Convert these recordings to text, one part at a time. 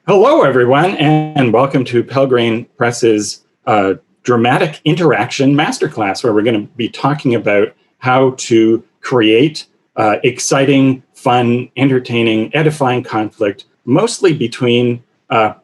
Hello, everyone, and welcome to Pelgrane Press's Dramatic Interaction Masterclass, where we're going to be talking about how to create exciting, fun, entertaining, edifying conflict, mostly between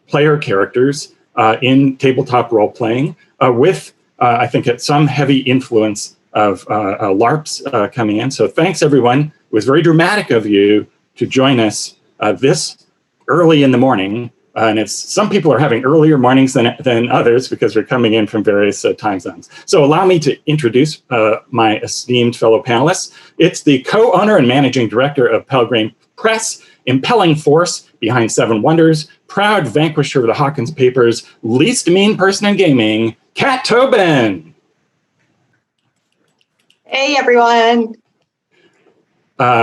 player characters in tabletop role-playing, with, I think, some heavy influence of LARPs coming in. So thanks, everyone. It was very dramatic of you to join us this early in the morning, and some people are having earlier mornings than others because we're coming in from various time zones. So allow me to introduce my esteemed fellow panelists. It's the co-owner and managing director of Pelgrane Press, impelling force behind Seven Wonders, proud vanquisher of the Hawkins Papers, least mean person in gaming, Kat Tobin. Hey, everyone.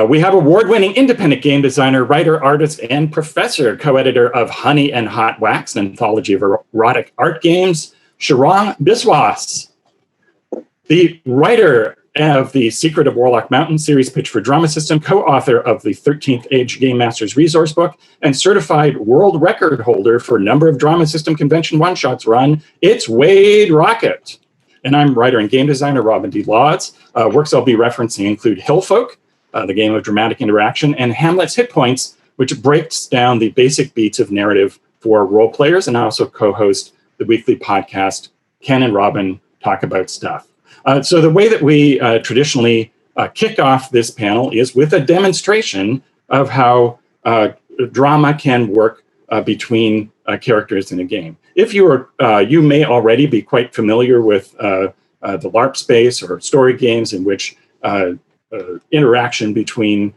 We have award-winning independent game designer, writer, artist, and professor, co-editor of Honey and Hot Wax, an anthology of erotic art games, Sharang Biswas. The writer of the Secret of Warlock Mountain series pitch for drama system, co-author of the 13th Age Game Master's Resource Book, and certified world record holder for number of drama system convention one-shots run, it's Wade Rockett. And I'm writer and game designer, Robin D. Lodds. Works I'll be referencing include Hillfolk, the game of dramatic interaction, and Hamlet's Hit Points, which breaks down the basic beats of narrative for role players, and I also co-host the weekly podcast, Ken and Robin Talk About Stuff. So the way that we traditionally kick off this panel is with a demonstration of how drama can work between characters in a game. If you may already be quite familiar with the LARP space or story games in which interaction between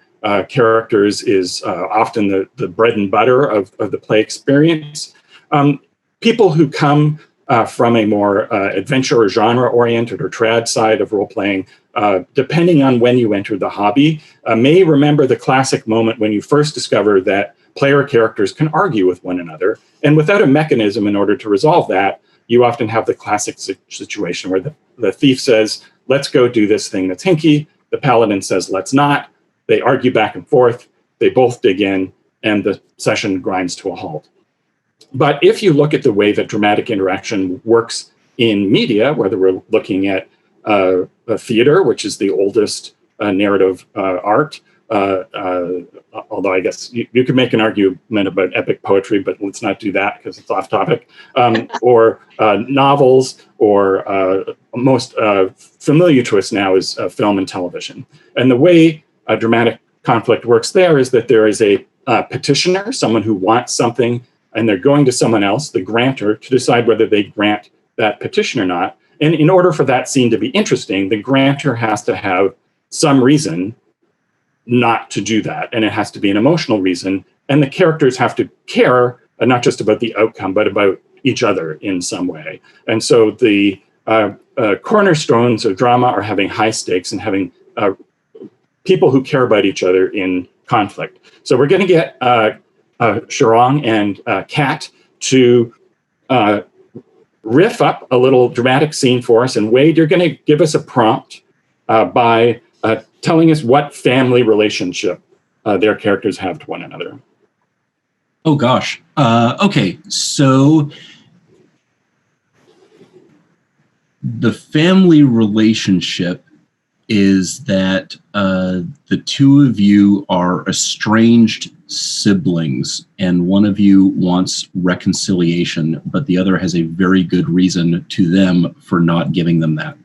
characters is often the bread and butter of the play experience. People who come from a more adventure or genre-oriented or trad side of role-playing, depending on when you entered the hobby, may remember the classic moment when you first discovered that player characters can argue with one another, and without a mechanism in order to resolve that, you often have the classic situation where the thief says, let's go do this thing that's hinky. The paladin says, let's not. They argue back and forth. They both dig in, and the session grinds to a halt. But if you look at the way that dramatic interaction works in media, whether we're looking at a theater, which is the oldest narrative art, although I guess you could make an argument about epic poetry, but let's not do that because it's off topic, or novels, or most familiar to us now is film and television. And the way dramatic conflict works there is that there is a petitioner, someone who wants something, and they're going to someone else, the grantor, to decide whether they grant that petition or not. And in order for that scene to be interesting, the grantor has to have some reason not to do that, and it has to be an emotional reason, and the characters have to care not just about the outcome, but about each other in some way. And so the cornerstones of drama are having high stakes and having people who care about each other in conflict. So we're going to get Sharang and Kat to riff up a little dramatic scene for us, and Wade, you're going to give us a prompt by telling us what family relationship their characters have to one another. Oh, gosh. Okay, so the family relationship is that the two of you are estranged siblings, and one of you wants reconciliation, but the other has a very good reason to them for not giving them that.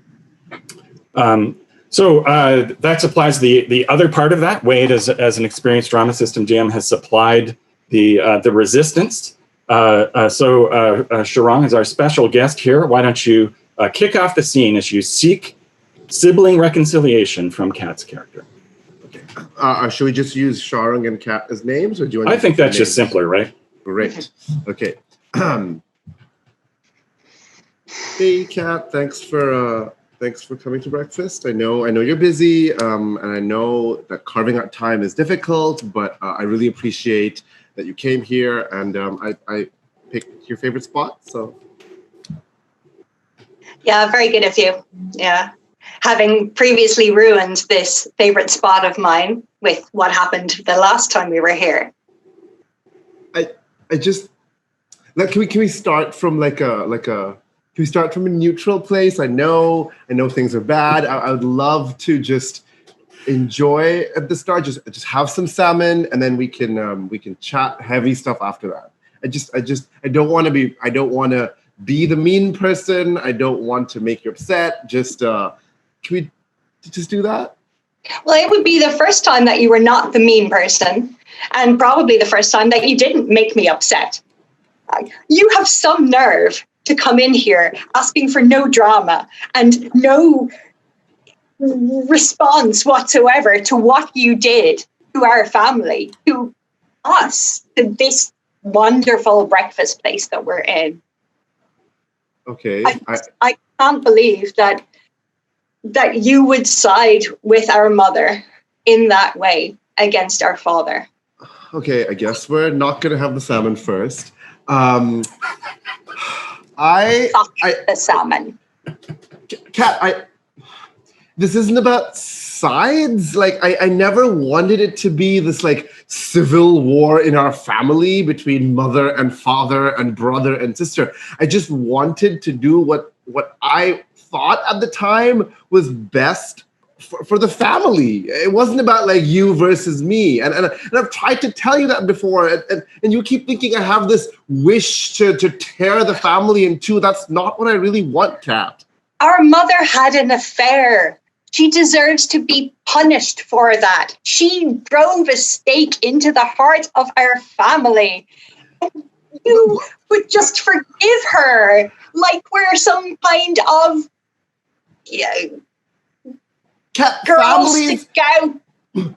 So that supplies the other part of that. Wade, as an experienced drama system GM, has supplied the resistance. So Sharang is our special guest here. Why don't you kick off the scene as you seek sibling reconciliation from Kat's character? Okay. Should we just use Sharang and Kat as names, or do you want? I think that's just simpler, right? Great. Okay. Hey, Kat. Thanks for coming to breakfast. I know you're busy, and I know that carving out time is difficult, but I really appreciate that you came here, and I picked your favorite spot, so. Yeah, very good of you. Yeah. Having previously ruined this favorite spot of mine with what happened the last time we were here. I just Like, can we start from can we start from a neutral place? I know things are bad. I would love to just enjoy at the start, just have some salmon, and then we can chat heavy stuff after that. I don't want to be the mean person. I don't want to make you upset. Just can we just do that? Well, it would be the first time that you were not the mean person, and probably the first time that you didn't make me upset. You have some nerve to come in here asking for no drama and no response whatsoever to what you did to our family, to us, to this wonderful breakfast place that we're in. Okay. I can't believe that you would side with our mother in that way against our father. Okay, I guess we're not going to have the salmon first. The salmon. Kat, this isn't about sides. Like, I never wanted it to be this like civil war in our family between mother and father and brother and sister. I just wanted to do what I thought at the time was best for the family. It wasn't about like you versus me. And I've tried to tell you that before. And you keep thinking I have this wish to tear the family in two. That's not what I really want, Kat. Our mother had an affair. She deserves to be punished for that. She drove a stake into the heart of our family. You would just forgive her like we're some kind of Girl Scout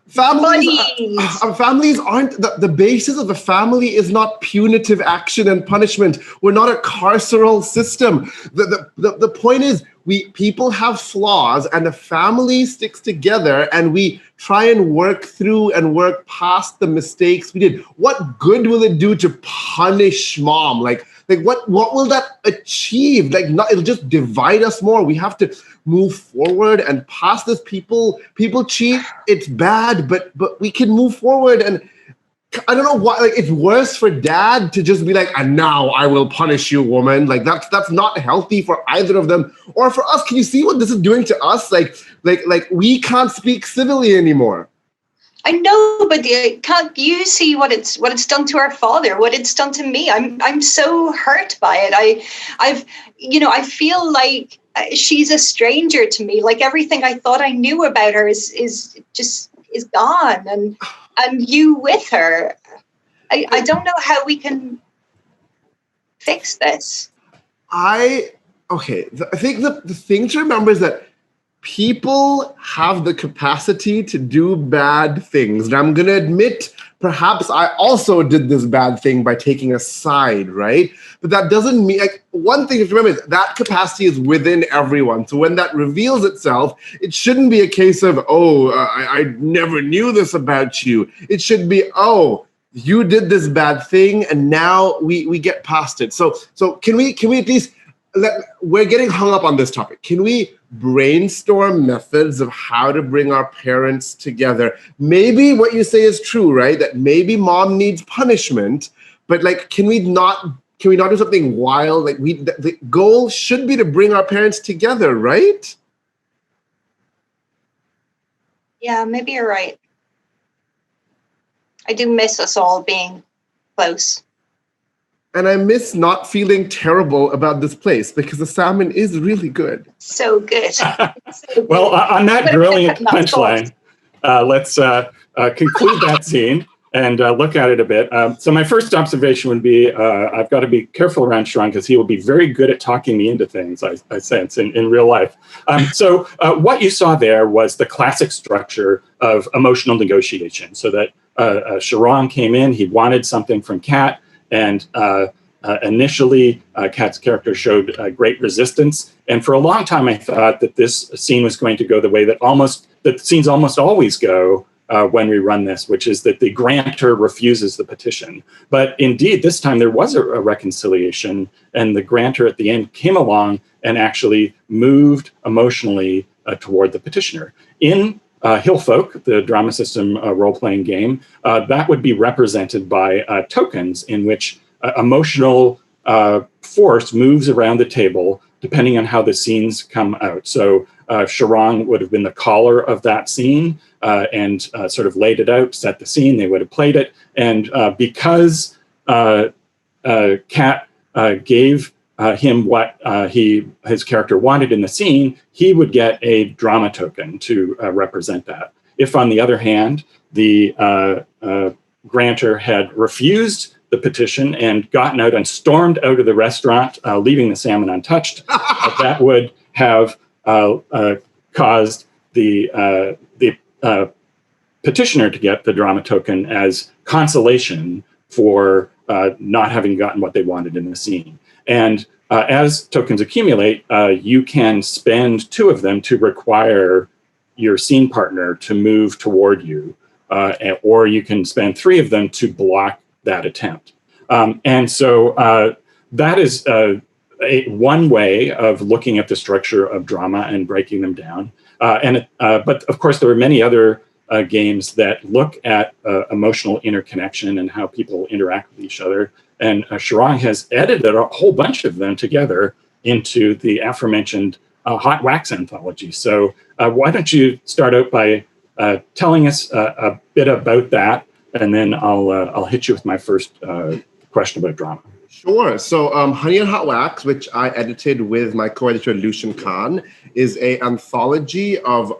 families aren't the basis of a family is not punitive action and punishment. We're not a carceral system. The point is people have flaws, and the family sticks together, and we try and work through and work past the mistakes we did. What good will it do to punish mom? Like what will that achieve? It'll just divide us more. We have to move forward and past this. People cheat. It's bad, but we can move forward. And I don't know why. Like, it's worse for dad to just be like, and now I will punish you, woman. Like that's not healthy for either of them or for us. Can you see what this is doing to us? Like we can't speak civilly anymore. I know, but can't you see what it's done to our father? What it's done to me? I'm so hurt by it. I feel like she's a stranger to me. Like everything I thought I knew about her is gone, and you with her. I don't know how we can fix this. I think the thing to remember is that people have the capacity to do bad things. And I'm going to admit, perhaps I also did this bad thing by taking a side, right? But that doesn't mean, like, one thing to remember is that capacity is within everyone. So when that reveals itself, it shouldn't be a case of, I never knew this about you. It should be, you did this bad thing, and now we get past it. So can we at least, we're getting hung up on this topic. Can we brainstorm methods of how to bring our parents together? Maybe what you say is true, right? That maybe mom needs punishment, but like, can we not do something wild? Like the goal should be to bring our parents together, right? Yeah, maybe you're right. I do miss us all being close. And I miss not feeling terrible about this place because the salmon is really good. So good. Well, on that brilliant punchline, let's conclude that scene and look at it a bit. So my first observation would be I've got to be careful around Sharang because he will be very good at talking me into things, I sense, in real life. So what you saw there was the classic structure of emotional negotiation. So that Sharang came in, he wanted something from Kat, and initially, Kat's character showed great resistance. And for a long time, I thought that this scene was going to go the way that scenes almost always go when we run this, which is that the grantor refuses the petition. But indeed, this time there was a reconciliation, and the grantor at the end came along and actually moved emotionally toward the petitioner. In Hillfolk, the drama system role-playing game, that would be represented by tokens in which emotional force moves around the table depending on how the scenes come out. So Sharang would have been the caller of that scene and sort of laid it out, set the scene, they would have played it. And because Kat gave him what his character wanted in the scene, he would get a drama token to represent that. If, on the other hand, the grantor had refused the petition and gotten out and stormed out of the restaurant, leaving the salmon untouched, that would have caused the petitioner to get the drama token as consolation for not having gotten what they wanted in the scene. And as tokens accumulate, you can spend 2 of them to require your scene partner to move toward you, or you can spend 3 of them to block that attempt. And so that is one way of looking at the structure of drama and breaking them down. But of course, there are many other games that look at emotional interconnection and how people interact with each other. And Sharang has edited a whole bunch of them together into the aforementioned Hot Wax anthology. So why don't you start out by telling us a bit about that, and then I'll hit you with my first question about drama. Sure. So Honey and Hot Wax, which I edited with my co-editor Lucian Khan, is an anthology of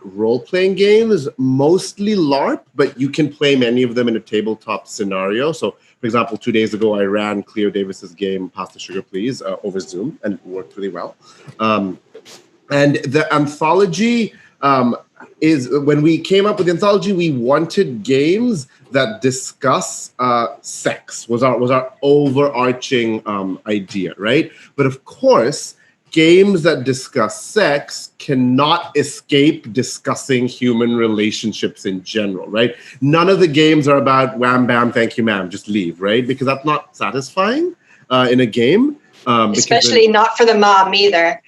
role-playing games, mostly LARP, but you can play many of them in a tabletop scenario. So, for example, 2 days ago, I ran Cleo Davis's game, Pasta Sugar Please, over Zoom, and it worked really well. And the anthology is, when we came up with the anthology, we wanted games that discuss sex, was our overarching idea, right? But of course, games that discuss sex cannot escape discussing human relationships in general, right? None of the games are about wham, bam, thank you, ma'am, just leave, right? Because that's not satisfying in a game. Especially not for the mom either.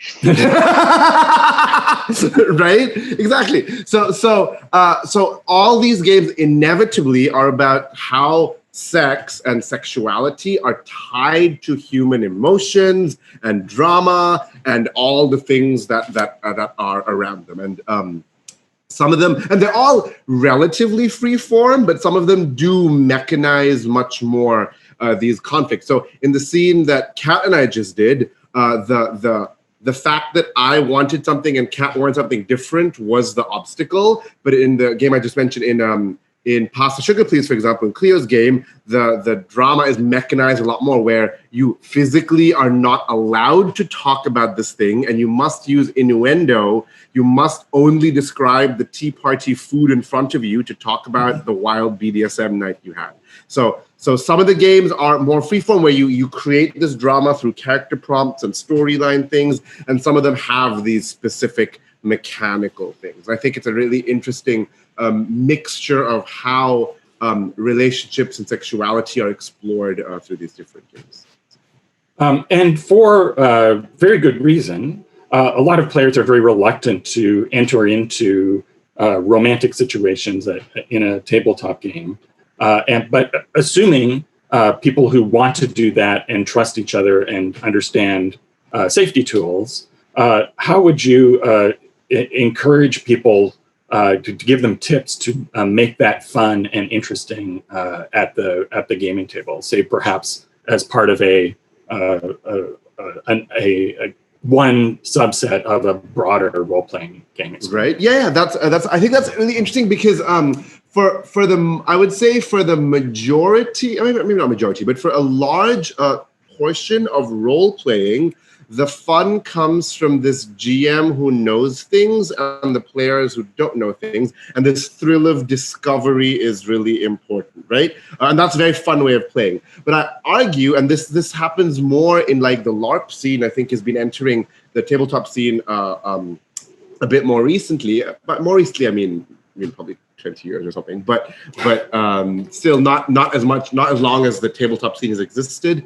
Right? Exactly. So all these games inevitably are about how sex and sexuality are tied to human emotions and drama and all the things that are around them. And some of them, and they're all relatively free form, but some of them do mechanize much more these conflicts. So in the scene that Kat and I just did, the fact that I wanted something and Kat wanted something different was the obstacle. But in the game I just mentioned, in Pasta Sugar Please, for example, in Cleo's game, the drama is mechanized a lot more, where you physically are not allowed to talk about this thing, and you must use innuendo. You must only describe the tea party food in front of you to talk about the wild BDSM night you had. So some of the games are more freeform, where you create this drama through character prompts and storyline things, and some of them have these specific mechanical things. I think it's a really interesting mixture of how relationships and sexuality are explored through these different games. And for very good reason, a lot of players are very reluctant to enter into romantic situations in a tabletop game. But assuming people who want to do that and trust each other and understand safety tools, how would you encourage people to give them tips to make that fun and interesting at the gaming table? Say perhaps as part of a one subset of a broader role-playing game experience. Right. Yeah. That's. I think that's really interesting because for the, I would say for the majority, I mean, maybe not majority, but for a large portion of role-playing, the fun comes from this GM who knows things and the players who don't know things. And this thrill of discovery is really important, right? And that's a very fun way of playing. But I argue, and this happens more in like the LARP scene, I think has been entering the tabletop scene a bit more recently. But more recently, I mean probably 20 years or something, but still not as much, not as long as the tabletop scene has existed.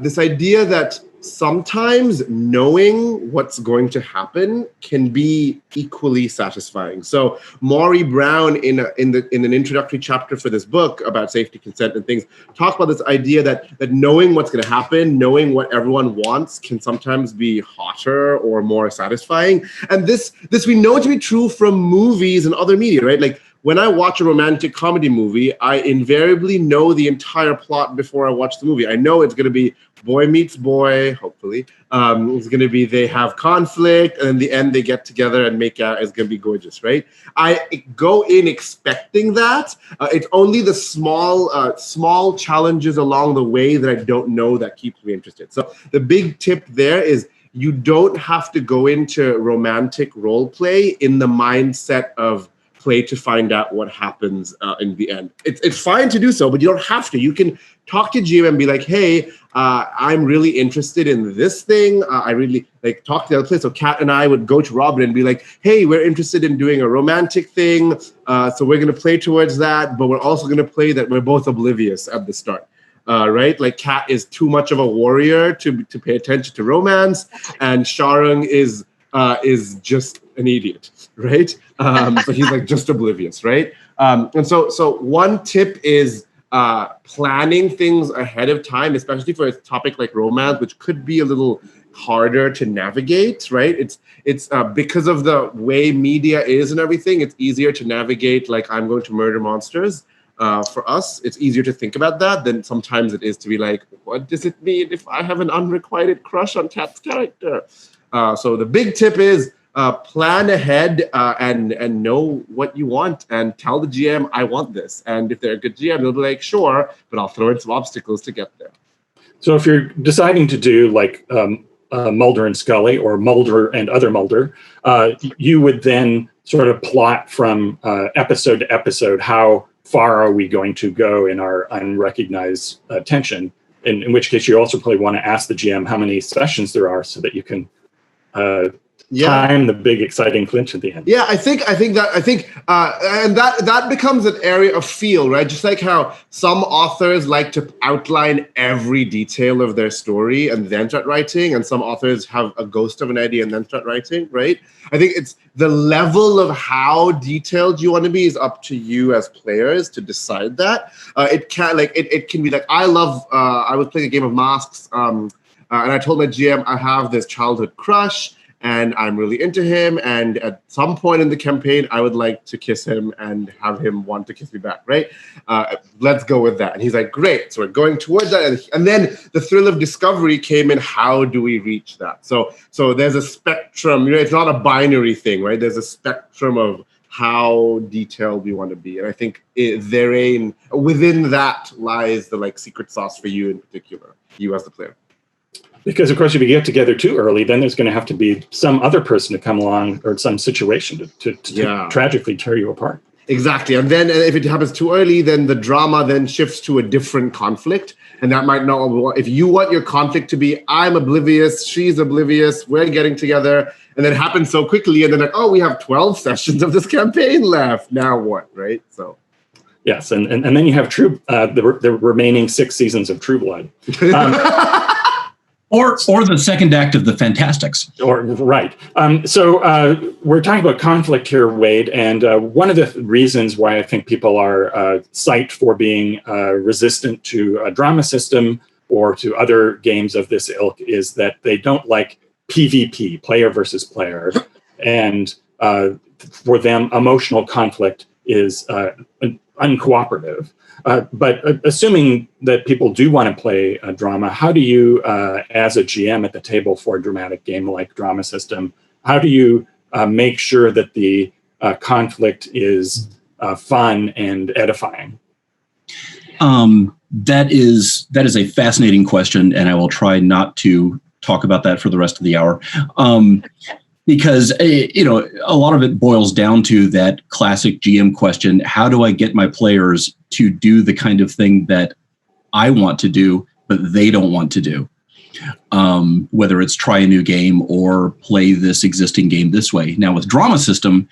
This idea that sometimes knowing what's going to happen can be equally satisfying. So Maury Brown in an introductory chapter for this book about safety, consent, and things, talk about this idea that knowing what's going to happen, knowing what everyone wants, can sometimes be hotter or more satisfying. And this we know to be true from movies and other media, right? Like, when I watch a romantic comedy movie, I invariably know the entire plot before I watch the movie. I know it's going to be boy meets boy, hopefully. It's going to be they have conflict, and in the end they get together and make out. It's going to be gorgeous, right? I go in expecting that. It's only the small challenges along the way that I don't know that keeps me interested. So the big tip there is you don't have to go into romantic role play in the mindset of play to find out what happens in the end. It's fine to do so, but you don't have to. You can talk to GM and be like, hey, I'm really interested in this thing. I really talk to the other place. So Kat and I would go to Robin and be like, hey, we're interested in doing a romantic thing. So we're going to play towards that, but we're also going to play that we're both oblivious at the start. Right? Like Kat is too much of a warrior to pay attention to romance, and Sharang is just an idiot, right? So he's just oblivious, right? And so one tip is planning things ahead of time, especially for a topic like romance, which could be a little harder to navigate, right? It's because of the way media is and everything, it's easier to navigate like I'm going to murder monsters. For us, it's easier to think about that than sometimes it is to be like, what does it mean if I have an unrequited crush on Kat's character? So the big tip is plan ahead and know what you want, and tell the GM, I want this. And if they're a good GM, they'll be like, sure, but I'll throw in some obstacles to get there. So if you're deciding to do like Mulder and Scully or Mulder and other Mulder, you would then sort of plot from episode to episode, how far are we going to go in our unrecognized tension, in which case you also probably want to ask the GM how many sessions there are so that you can time the big exciting clinch at the end. Yeah, I think and that becomes an area of feel, right? Just like how some authors like to outline every detail of their story and then start writing, and some authors have a ghost of an idea and then start writing, right? I think it's the level of how detailed you want to be is up to you as players to decide that. It can be like, I was playing a game of Masks, and I told my GM I have this childhood crush and I'm really into him, and at some point in the campaign I would like to kiss him and have him want to kiss me back, right? Let's go with that. And he's like, great, so we're going towards that. And then the thrill of discovery came in, how do we reach that? So there's a spectrum, it's not a binary thing, right? There's a spectrum of how detailed we want to be. And I think within that lies the secret sauce for you in particular, you as the player. Because, of course, if you get together too early, then there's going to have to be some other person to come along or some situation to tragically tear you apart. Exactly. And then if it happens too early, then the drama then shifts to a different conflict. And that might not, if you want your conflict to be, I'm oblivious, she's oblivious, we're getting together, and then it happens so quickly, and then we have 12 sessions of this campaign left. Now what, right? So. Yes, and then you have the remaining 6 seasons of True Blood. Or the second act of the Fantastics. Right. So we're talking about conflict here, Wade, and one of the reasons why I think people are psyched for being resistant to a drama system or to other games of this ilk is that they don't like PvP, player versus player, and for them, emotional conflict is uncooperative. But assuming that people do want to play a drama, how do you, as a GM at the table for a dramatic game like Drama System, how do you make sure that the conflict is fun and edifying? That is a fascinating question, and I will try not to talk about that for the rest of the hour. Because, a lot of it boils down to that classic GM question: how do I get my players to do the kind of thing that I want to do, but they don't want to do? Whether it's try a new game or play this existing game this way. Now, with Drama System,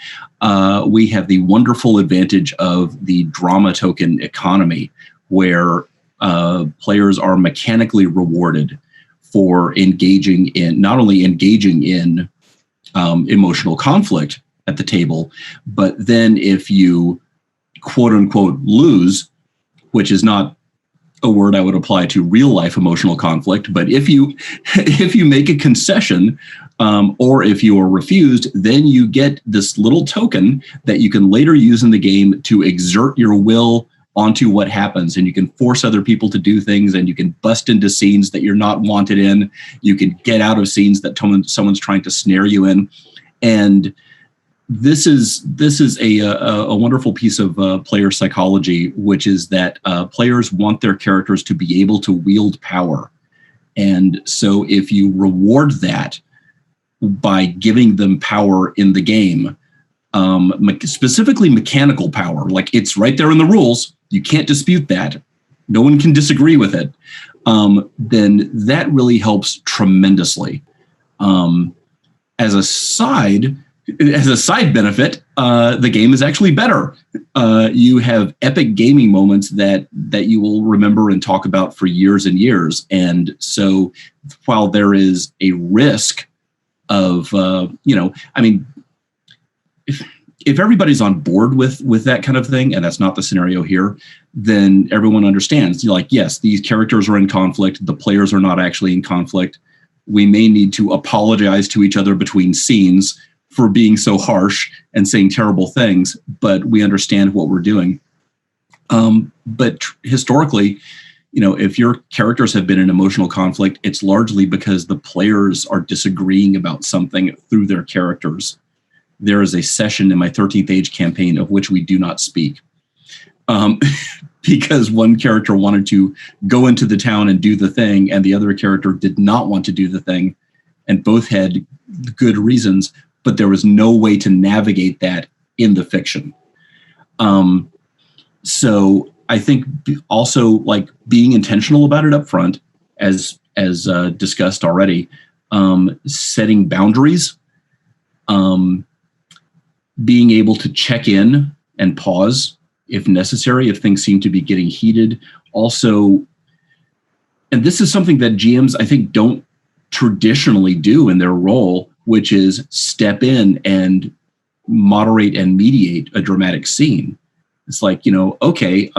we have the wonderful advantage of the drama token economy, where players are mechanically rewarded for engaging in, not only engaging in emotional conflict at the table, but then if you quote unquote lose, which is not a word I would apply to real life emotional conflict, but if you make a concession or if you are refused, then you get this little token that you can later use in the game to exert your will onto what happens, and you can force other people to do things, and you can bust into scenes that you're not wanted in. You can get out of scenes that someone's trying to snare you in, and this is a wonderful piece of player psychology, which is that players want their characters to be able to wield power. And so if you reward that by giving them power in the game, specifically mechanical power, like it's right there in the rules, you can't dispute that, no one can disagree with it, then that really helps tremendously. As a side benefit, the game is actually better. You have epic gaming moments that you will remember and talk about for years and years. And so while there is a risk of, if everybody's on board with that kind of thing, and that's not the scenario here, then everyone understands, yes, these characters are in conflict. The players are not actually in conflict. We may need to apologize to each other between scenes for being so harsh and saying terrible things, but we understand what we're doing. But historically, if your characters have been in emotional conflict, it's largely because the players are disagreeing about something through their characters. There is a session in my 13th Age campaign of which we do not speak, because one character wanted to go into the town and do the thing, and the other character did not want to do the thing, and both had good reasons, but there was no way to navigate that in the fiction. So I think also like being intentional about it up front, as discussed already, setting boundaries, being able to check in and pause if necessary, if things seem to be getting heated. Also, and this is something that GMs, I think, don't traditionally do in their role, which is step in and moderate and mediate a dramatic scene. It's like, okay,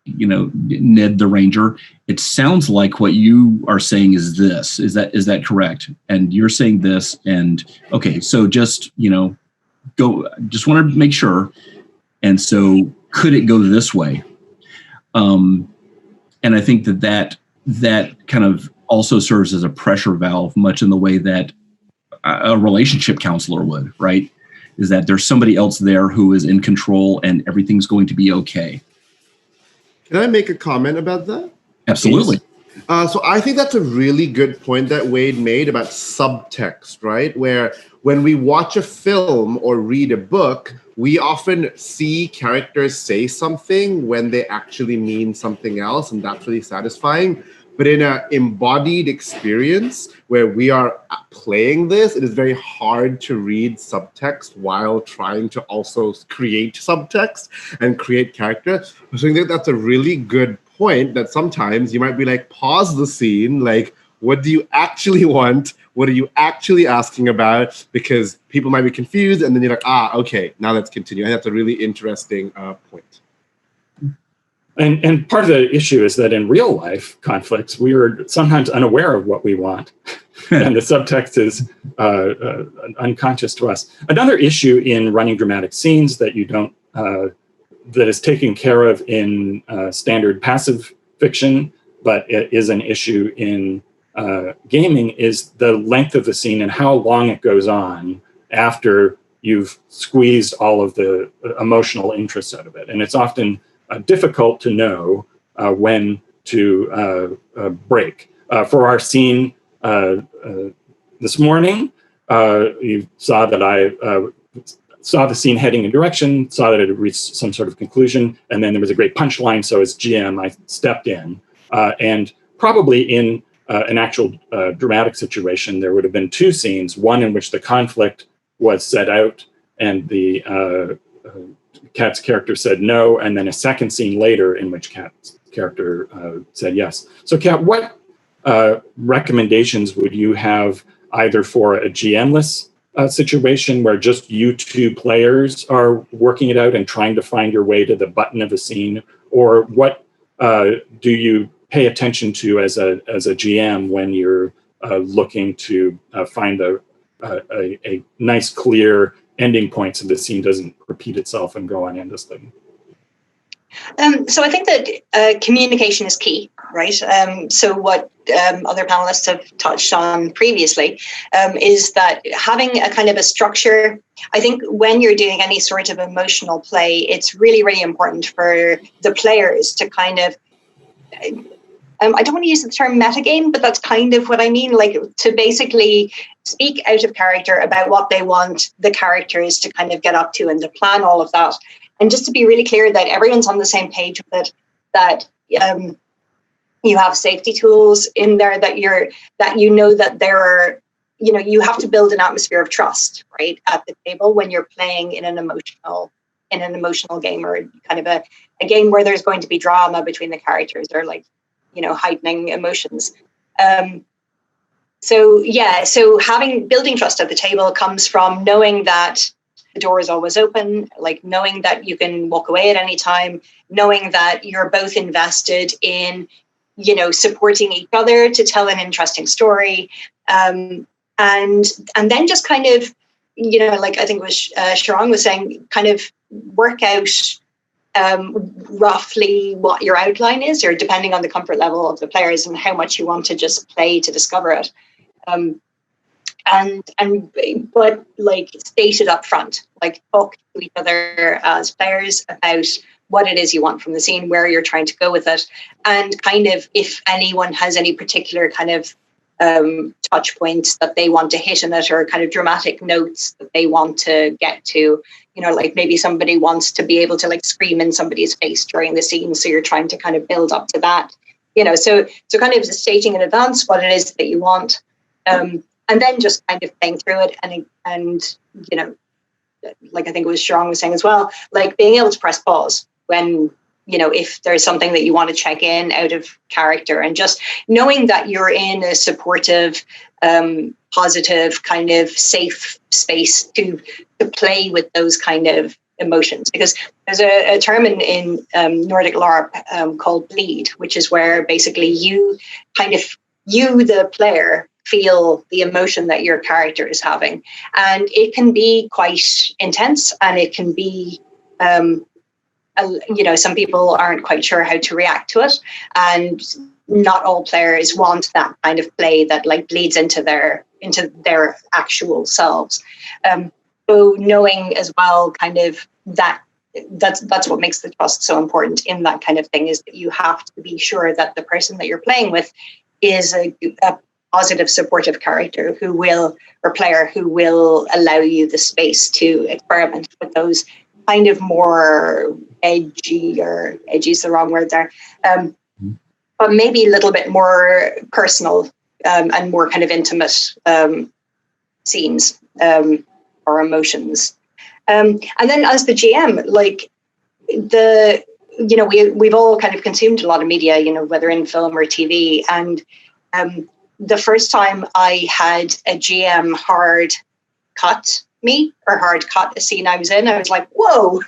Ned the Ranger, it sounds like what you are saying is this. Is that correct? And you're saying this, and okay, so just, go, just want to make sure. And so could it go this way? And I think that kind of also serves as a pressure valve, much in the way that a relationship counselor would, right? Is that there's somebody else there who is in control and everything's going to be okay. Can I make a comment about that? Absolutely. So I think that's a really good point that Wade made about subtext, right? Where when we watch a film or read a book, we often see characters say something when they actually mean something else, and that's really satisfying. But in an embodied experience where we are playing this, it is very hard to read subtext while trying to also create subtext and create character. So I think that's a really good point, that sometimes you might be like, pause the scene, like, what do you actually want? What are you actually asking about? Because people might be confused, and then you're like, okay, now let's continue. And that's a really interesting point. And part of the issue is that in real life conflicts, we are sometimes unaware of what we want. And the subtext is unconscious to us. Another issue in running dramatic scenes that you don't, that is taken care of in standard passive fiction, but it is an issue in gaming, is the length of the scene and how long it goes on after you've squeezed all of the emotional interest out of it. And it's often difficult to know when to break. For our scene this morning, you saw that I saw the scene heading in direction, saw that it had reached some sort of conclusion, and then there was a great punchline. So as GM, I stepped in. And probably in an actual dramatic situation, there would have been two scenes, one in which the conflict was set out and the Kat's character said no, and then a second scene later in which Kat's character said yes. So Kat, what recommendations would you have either for a GM-less situation where just you two players are working it out and trying to find your way to the button of a scene, or what do you pay attention to as a GM when you're looking to find a nice, clear ending point so the scene doesn't repeat itself and go on endlessly? So I think that communication is key, right? So what other panelists have touched on previously is that having a kind of a structure. I think when you're doing any sort of emotional play, it's really, really important for the players to kind of, I don't want to use the term metagame, but that's kind of what I mean, like to basically speak out of character about what they want the characters to kind of get up to and to plan all of that. And just to be really clear that everyone's on the same page with it, that you have safety tools in there, that you know that there are, you know, you have to build an atmosphere of trust, right, at the table when you're playing in an emotional game, or kind of a game where there's going to be drama between the characters, or like, you know, heightening emotions. So building trust at the table comes from knowing that the door is always open, like knowing that you can walk away at any time, knowing that you're both invested in, you know, supporting each other to tell an interesting story. And then just kind of, you know, like I think it was Sharang was saying, kind of work out roughly what your outline is, or depending on the comfort level of the players and how much you want to just play to discover it. But like state it up front, like talk to each other as players about what it is you want from the scene, where you're trying to go with it, and kind of if anyone has any particular kind of touch points that they want to hit in it, or kind of dramatic notes that they want to get to, you know, like maybe somebody wants to be able to like scream in somebody's face during the scene, so you're trying to kind of build up to that, you know, so kind of stating in advance what it is that you want. And then just kind of playing through it, and you know, like I think it was Sharang was saying as well, like being able to press pause when, you know, if there's something that you want to check in out of character, and just knowing that you're in a supportive, positive, kind of safe space to play with those kind of emotions. Because there's a term in Nordic LARP called bleed, which is where basically you, the player, feel the emotion that your character is having, and it can be quite intense, and it can be you know, some people aren't quite sure how to react to it, and not all players want that kind of play that like bleeds into their actual selves. So knowing as well kind of that's what makes the trust so important in that kind of thing, is that you have to be sure that the person that you're playing with is a positive, supportive character player who will allow you the space to experiment with those kind of more edgy is the wrong word there, but maybe a little bit more personal and more kind of intimate scenes or emotions. And then as the GM, like you know, we've all kind of consumed a lot of media, you know, whether in film or TV, and the first time I had a GM hard cut a scene I was in, I was like, whoa,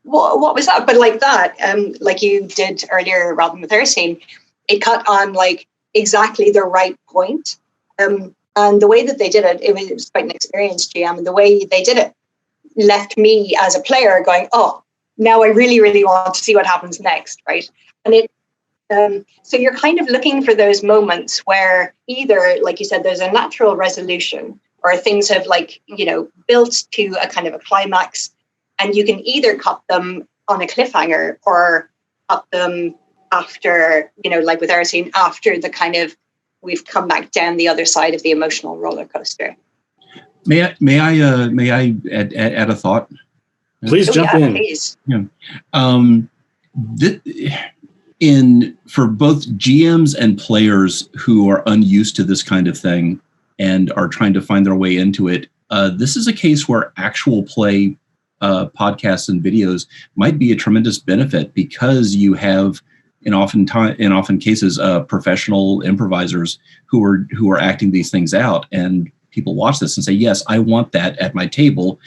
what was that? But like that, like you did earlier, Robin, with their scene, it cut on like exactly the right point. And the way that they did it, it was quite an experienced GM, and the way they did it left me as a player going, oh, now I really, really want to see what happens next, right? And it, so you're kind of looking for those moments where either, like you said, there's a natural resolution, or things have like, you know, built to a kind of a climax, and you can either cut them on a cliffhanger or cut them after, you know, like with our scene, after the kind of, we've come back down the other side of the emotional roller coaster. May I add a thought? Please jump in. Please. Yeah. For both GMs and players who are unused to this kind of thing and are trying to find their way into it, this is a case where actual play podcasts and videos might be a tremendous benefit, because you have in often cases, professional improvisers who are acting these things out, and people watch this and say, yes, I want that at my table.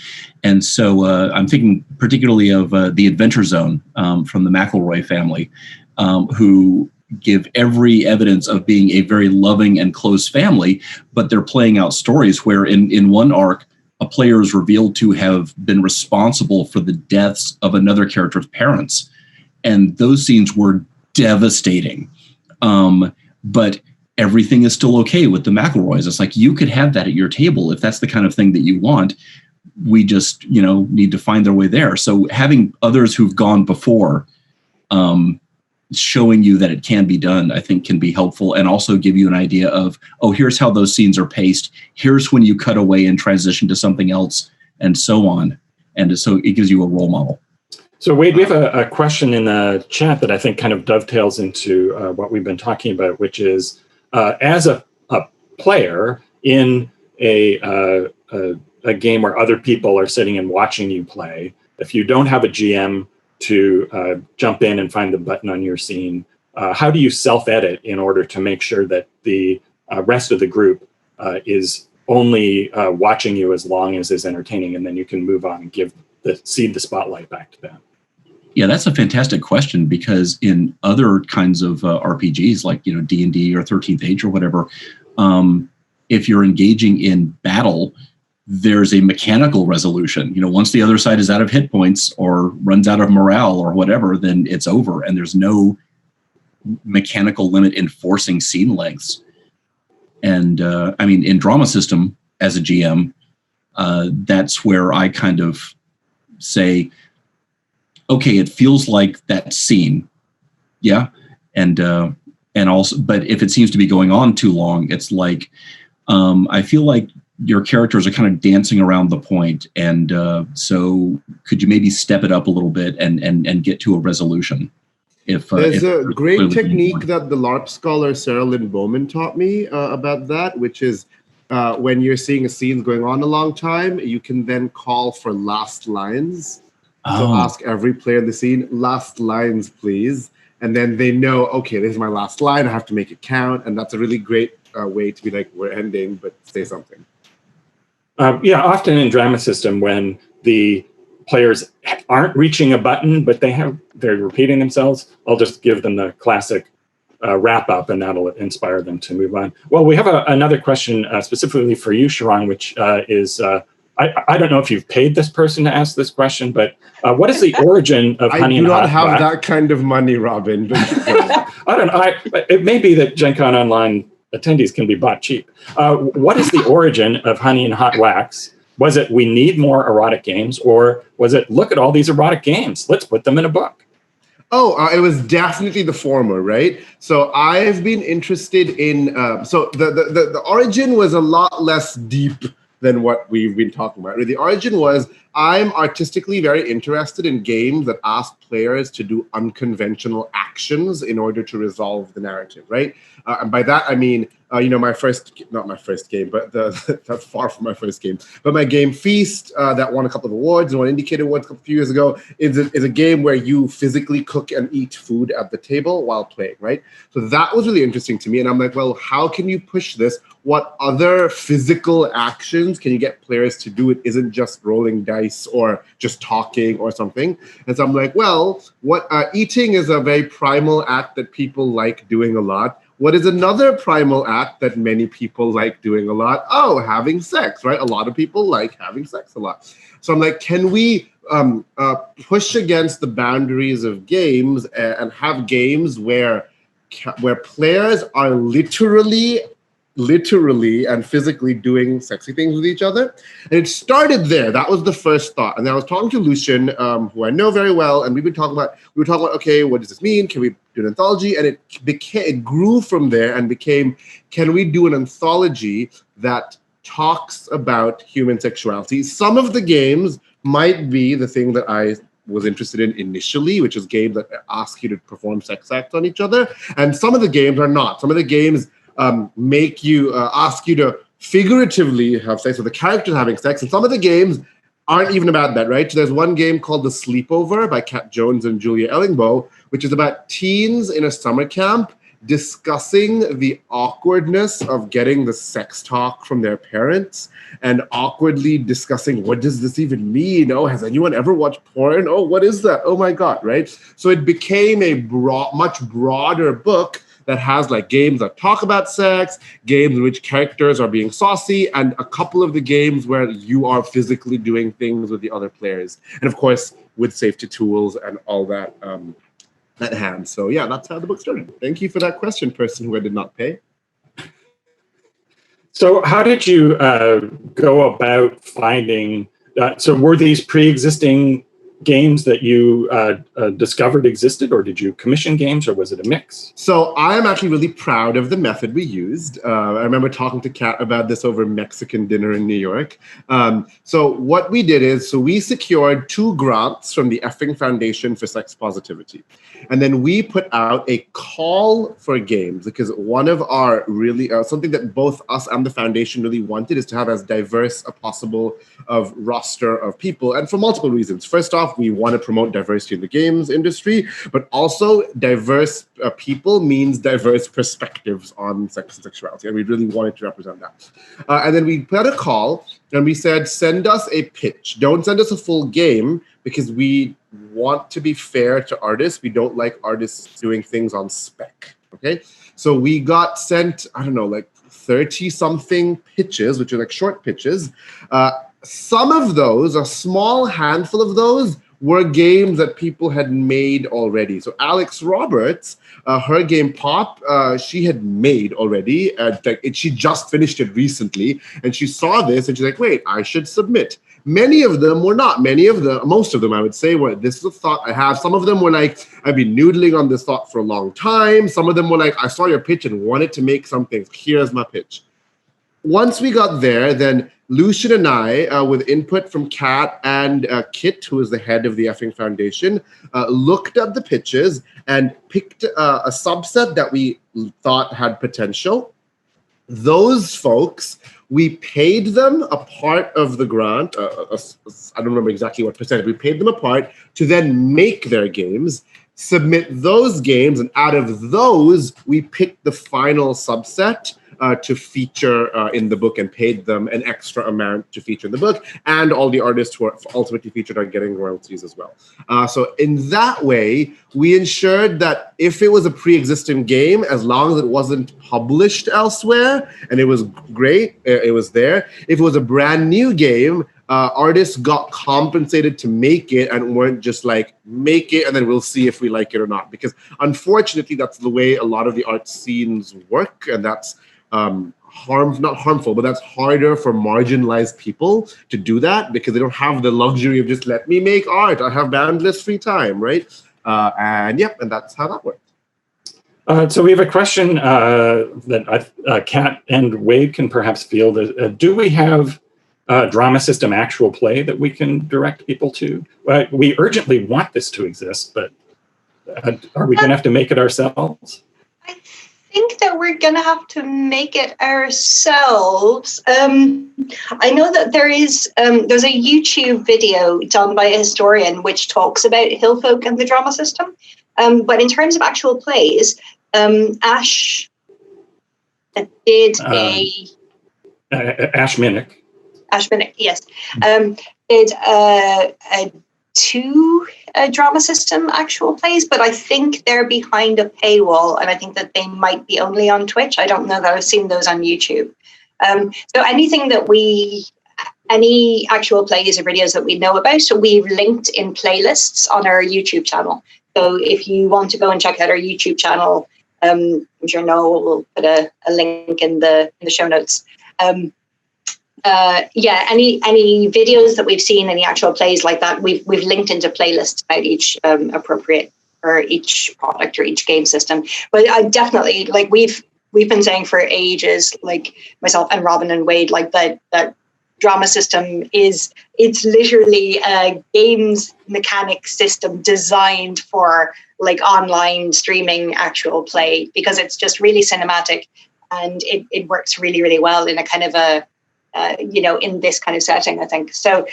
And so I'm thinking particularly of the Adventure Zone from the McElroy family, who give every evidence of being a very loving and close family, but they're playing out stories where in one arc, a player is revealed to have been responsible for the deaths of another character's parents. And those scenes were devastating. But everything is still okay with the McElroys. It's like, you could have that at your table if that's the kind of thing that you want. We just, need to find their way there. So having others who've gone before, showing you that it can be done, I think can be helpful, and also give you an idea of, oh, here's how those scenes are paced. Here's when you cut away and transition to something else, and so on. And so it gives you a role model. So Wade, we have a question in the chat that I think kind of dovetails into what we've been talking about, which is as a player in a game where other people are sitting and watching you play, if you don't have a GM to jump in and find the button on your scene, how do you self-edit in order to make sure that the rest of the group is only watching you as long as is entertaining, and then you can move on and cede the spotlight back to them? Yeah, that's a fantastic question, because in other kinds of RPGs like D&D or 13th Age or whatever, if you're engaging in battle, there's a mechanical resolution. Once the other side is out of hit points or runs out of morale or whatever, then it's over, and there's no mechanical limit enforcing scene lengths. And in Drama System, as a GM, that's where I kind of say, okay, it feels like that scene, yeah, and also, but if it seems to be going on too long, it's like I feel like your characters are kind of dancing around the point, and so could you maybe step it up a little bit and get to a resolution? There's a great technique that the LARP scholar Sarah Lynn Bowman taught me about that, which is when you're seeing a scene going on a long time, you can then call for last lines. So ask every player in the scene, last lines, please. And then they know, okay, this is my last line. I have to make it count. And that's a really great way to be like, we're ending, but say something. Often in Drama System, when the players aren't reaching a button, but they're repeating themselves, I'll just give them the classic wrap up, and that'll inspire them to move on. Well, we have another question specifically for you, Sharang, which is, I don't know if you've paid this person to ask this question, but what is the origin of Honey and Hot Wax? I do not have that kind of money, Robin. I don't know. It may be that GenCon Online attendees can be bought cheap. What is the origin of Honey and Hot Wax? Was it we need more erotic games, or was it look at all these erotic games, let's put them in a book? It was definitely the former, right? So I've been interested in, so the origin was a lot less deep than what we've been talking about. The origin was, I'm artistically very interested in games that ask players to do unconventional actions in order to resolve the narrative, right? And by that, I mean, not my first game, but that's far from my first game. But my game Feast, that won a couple of awards and won Indicator Awards a few years ago, is a game where you physically cook and eat food at the table while playing, right? So that was really interesting to me. And I'm like, well, how can you push this? What other physical actions can you get players to do? It isn't just rolling dice or just talking or something. And so I'm like, well, eating is a very primal act that people like doing a lot. What is another primal act that many people like doing a lot? Oh, having sex, right? A lot of people like having sex a lot. So I'm like, can we push against the boundaries of games and have games where players are literally and physically doing sexy things with each other? And it started there. That was the first thought. And then I was talking to Lucian, who I know very well, and we were talking about, okay, what does this mean? Can we do an anthology? And it grew from there and became, can we do an anthology that talks about human sexuality? Some of the games might be the thing that I was interested in initially, which is games that ask you to perform sex acts on each other. And some of the games are not. Some of the games make you ask you to figuratively have sex with the characters having sex, and some of the games aren't even about that, right? So there's one game called The Sleepover by Kat Jones and Julia Ellingbo, which is about teens in a summer camp discussing the awkwardness of getting the sex talk from their parents and awkwardly discussing, what does this even mean? Oh, has anyone ever watched porn? Oh, what is that? Oh my God, right? So it became a much broader book that has like games that talk about sex, games in which characters are being saucy, and a couple of the games where you are physically doing things with the other players. And of course, with safety tools and all that at hand. So yeah, that's how the book started. Thank you for that question, person who I did not pay. So how did you go about finding, so were these pre-existing games that you discovered existed, or did you commission games, or was it a mix? So I am actually really proud of the method we used. I remember talking to Kat about this over Mexican dinner in New York. So what we did is, so we secured 2 grants from the Effing Foundation for Sex Positivity. And then we put out a call for games, because one of our really, something that both us and the foundation really wanted is to have as diverse a possible of roster of people, and for multiple reasons. First off, we want to promote diversity in the games industry, but also diverse people means diverse perspectives on sex and sexuality, and we really wanted to represent that. And then we put a call, and we said, send us a pitch. Don't send us a full game, because we want to be fair to artists. We don't like artists doing things on spec, okay? So we got sent, I don't know, like 30-something pitches, which are like short pitches. Some of those, a small handful of those, were games that people had made already. So Alex Roberts, her game Pop, she had made already. She just finished it recently, and she saw this, and she's like, wait, I should submit. Many of them were not. Most of them, I would say, were, this is a thought I have. Some of them were like, I've been noodling on this thought for a long time. Some of them were like, I saw your pitch and wanted to make something. Here's my pitch. Once we got there, then Lucian and I, with input from Kat and Kit, who is the head of the Effing Foundation, looked at the pitches and picked a subset that we thought had potential. Those folks, we paid them a part of the grant. I don't remember exactly what percentage. We paid them a part to then make their games, submit those games, and out of those, we picked the final subset to feature in the book, and paid them an extra amount to feature in the book. And all the artists who are ultimately featured are getting royalties as well. So in that way, we ensured that if it was a pre-existing game, as long as it wasn't published elsewhere, and it was great, it was there. If it was a brand new game, artists got compensated to make it, and weren't just like, make it and then we'll see if we like it or not. Because unfortunately, that's the way a lot of the art scenes work, and that's not harmful, but that's harder for marginalized people to do that, because they don't have the luxury of just, let me make art, I have boundless free time, right? And that's how that works. So we have a question that Kat and Wade can perhaps field. Do we have a drama system actual play that we can direct people to? We urgently want this to exist, but are we going to have to make it ourselves? I think that we're going to have to make it ourselves. I know that there's a YouTube video done by a historian which talks about Hillfolk and the drama system. But in terms of actual plays, Ash did Ash Minnick. Ash Minnick, yes. Did a 2 drama system actual plays, but I think they're behind a paywall, and I think that they might be only on Twitch. I don't know that I've seen those on YouTube. So any actual plays or videos that we know about, so we've linked in playlists on our YouTube channel. So if you want to go and check out our YouTube channel, I'm sure Noel will put a link in the show notes. Any videos that we've seen, any actual plays like that, we've linked into playlists about each appropriate, or each product or each game system. But I definitely, like, we've been saying for ages, like myself and Robin and Wade, like that drama system it's literally a games mechanic system designed for like online streaming actual play, because it's just really cinematic, and it works really, really well in a kind of a in this kind of setting, I think. So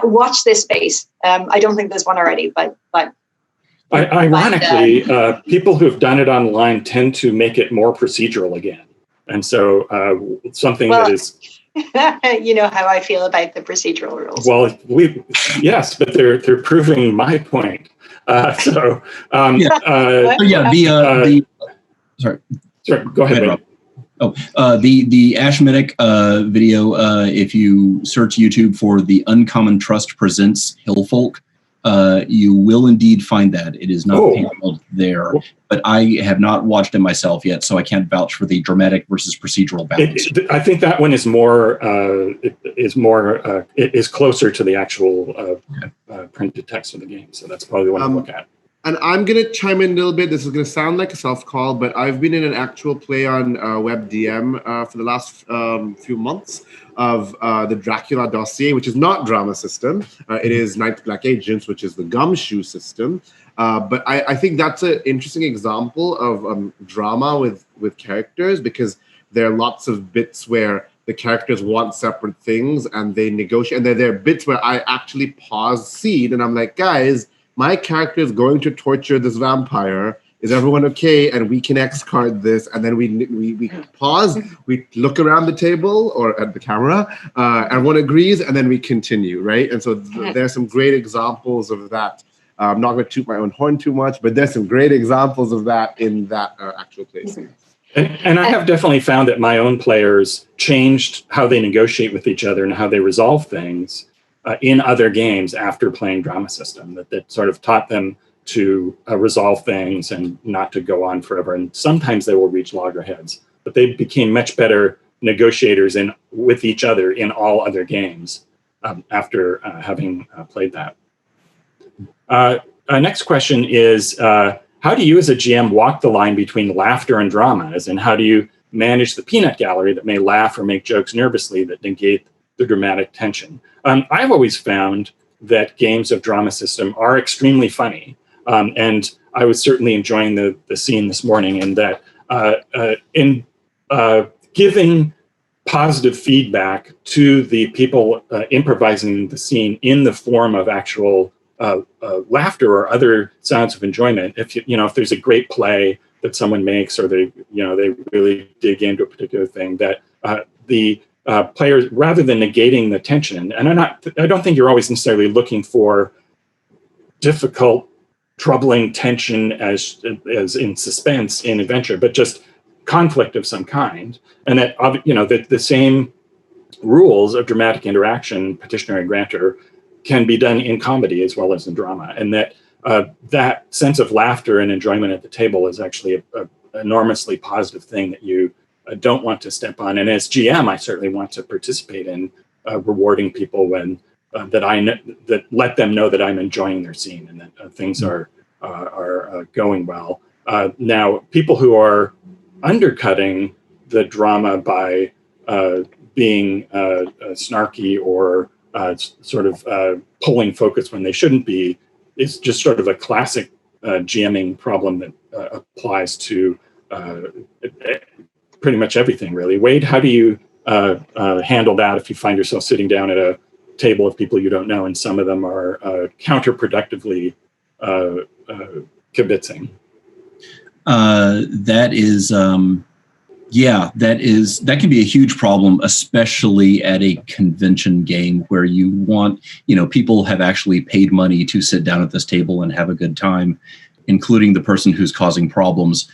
watch this space. I don't think there's one already, but ironically, people who've done it online tend to make it more procedural again. And so that is... you know how I feel about the procedural rules. Well, yes, but they're proving my point. Sorry. Sorry, go ahead, Rob. The Ashmedic video, if you search YouTube for The Uncommon Trust Presents Hillfolk, you will indeed find that. It is not paneled there, but I have not watched it myself yet, so I can't vouch for the dramatic versus procedural balance. I think that one is is closer to the actual printed text of the game, so that's probably the one to look at. And I'm going to chime in a little bit. This is going to sound like a self-call, but I've been in an actual play on WebDM for the last few months of the Dracula dossier, which is not drama system. It is Night Black Agents, which is the gumshoe system. But I think that's an interesting example of drama with characters, because there are lots of bits where the characters want separate things and they negotiate. And there are bits where I actually pause scene and I'm like, guys, my character is going to torture this vampire. Is everyone okay? And we can X-card this. And then we pause, we look around the table or at the camera, everyone agrees, and then we continue, right? And so there's some great examples of that. I'm not going to toot my own horn too much, but there's some great examples of that in that actual place. And I have definitely found that my own players changed how they negotiate with each other and how they resolve things in other games after playing drama system, that sort of taught them to resolve things and not to go on forever. And sometimes they will reach loggerheads, but they became much better negotiators with each other in all other games after having played that. Next question is, how do you as a GM walk the line between laughter and drama? As in, how do you manage the peanut gallery that may laugh or make jokes nervously that negate the dramatic tension? I've always found that games of drama system are extremely funny. And I was certainly enjoying the scene this morning, and that in giving positive feedback to the people improvising the scene in the form of actual laughter or other sounds of enjoyment. If there's a great play that someone makes, or they really dig into a particular thing, that the players, rather than negating the tension, and I don't think you're always necessarily looking for difficult, troubling tension as in suspense in adventure, but just conflict of some kind, and that the same rules of dramatic interaction, petitioner and grantor, can be done in comedy as well as in drama, and that that sense of laughter and enjoyment at the table is actually an enormously positive thing that you don't want to step on. And as GM, I certainly want to participate in rewarding people when that let them know that I'm enjoying their scene and that things are going well. Now, people who are undercutting the drama by being snarky or sort of pulling focus when they shouldn't be, is just sort of a classic GMing problem that applies to pretty much everything, really. Wade, how do you handle that if you find yourself sitting down at a table of people you don't know and some of them are counterproductively kibitzing? That can be a huge problem, especially at a convention game where you want, people have actually paid money to sit down at this table and have a good time, including the person who's causing problems.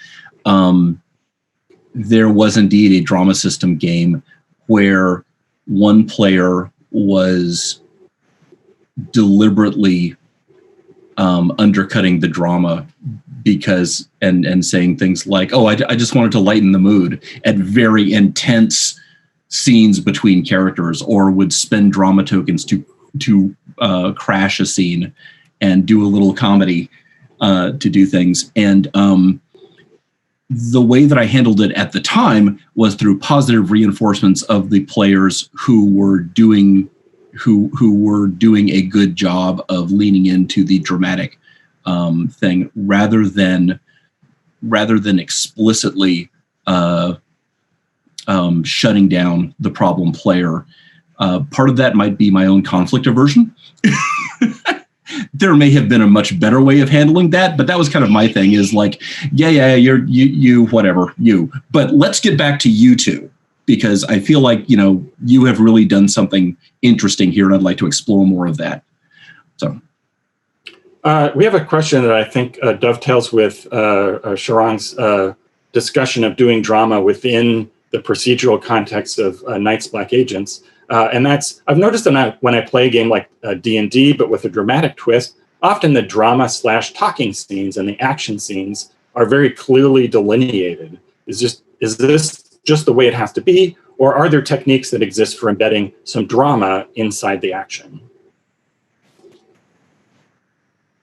There was indeed a drama system game where one player was deliberately undercutting the drama because and saying things like, "Oh, I just wanted to lighten the mood," at very intense scenes between characters, or would spend drama tokens to crash a scene and do a little comedy to do things. And the way that I handled it at the time was through positive reinforcements of the players who were doing a good job of leaning into the dramatic thing, rather than explicitly shutting down the problem player. Part of that might be my own conflict aversion. There may have been a much better way of handling that, but that was kind of my thing is like, you, whatever, you. But let's get back to you two, because I feel like, you have really done something interesting here, and I'd like to explore more of that. So. We have a question that I think dovetails with Sharang's discussion of doing drama within the procedural context of Night's Black Agents. And that's, I've noticed that when I play a game like D&D, but with a dramatic twist, often the drama / talking scenes and the action scenes are very clearly delineated. Is this just the way it has to be? Or are there techniques that exist for embedding some drama inside the action?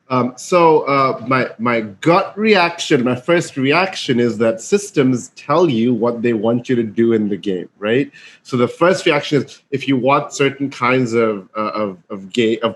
My gut reaction, my first reaction is that systems tell you what they want you to do in the game, right? So the first reaction is if you want certain kinds of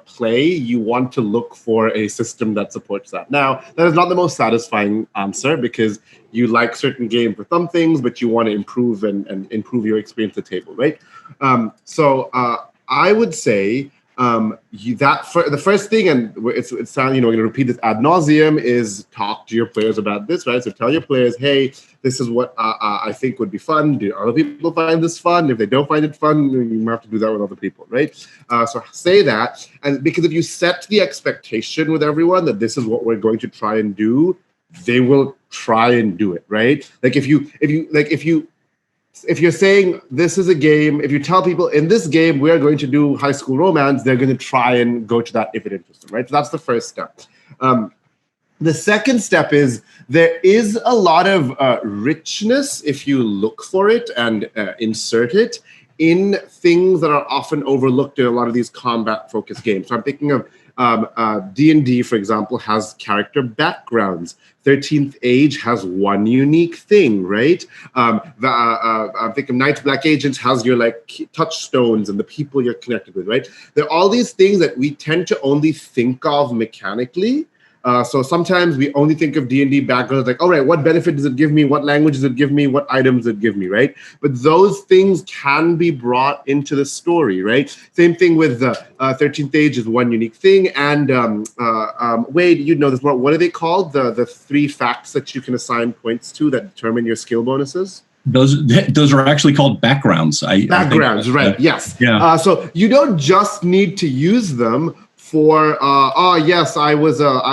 play, you want to look for a system that supports that. Now, that is not the most satisfying answer because you like certain games with some things, but you want to improve and improve your experience at the table, right? I would say the first thing, and it's sound, we're going to repeat this ad nauseum, is talk to your players about this, right? So tell your players, hey, this is what I think would be fun. Do other people find this fun? If they don't find it fun, you might have to do that with other people, right? So say that, and because if you set the expectation with everyone that this is what we're going to try and do, they will try and do it, right? Like if you're saying this is a game, if you tell people in this game we're going to do high school romance, they're going to try and go to that if it interests them, right? So that's the first step. The second step is there is a lot of richness if you look for it and insert it in things that are often overlooked in a lot of these combat-focused games. So I'm thinking of D&D, for example, has character backgrounds. 13th Age has one unique thing, right? I'm thinking Night's Black Agents has your touchstones and the people you're connected with, right? There are all these things that we tend to only think of mechanically. So sometimes we only think of D&D backgrounds like, all right, what benefit does it give me? What language does it give me? What items does it give me, right? But those things can be brought into the story, right? Same thing with 13th Age is one unique thing. And Wade, you know this more. What are they called? The 3 facts that you can assign points to that determine your skill bonuses? Those are actually called backgrounds. Backgrounds, right, yes. Yeah. So you don't just need to use them for I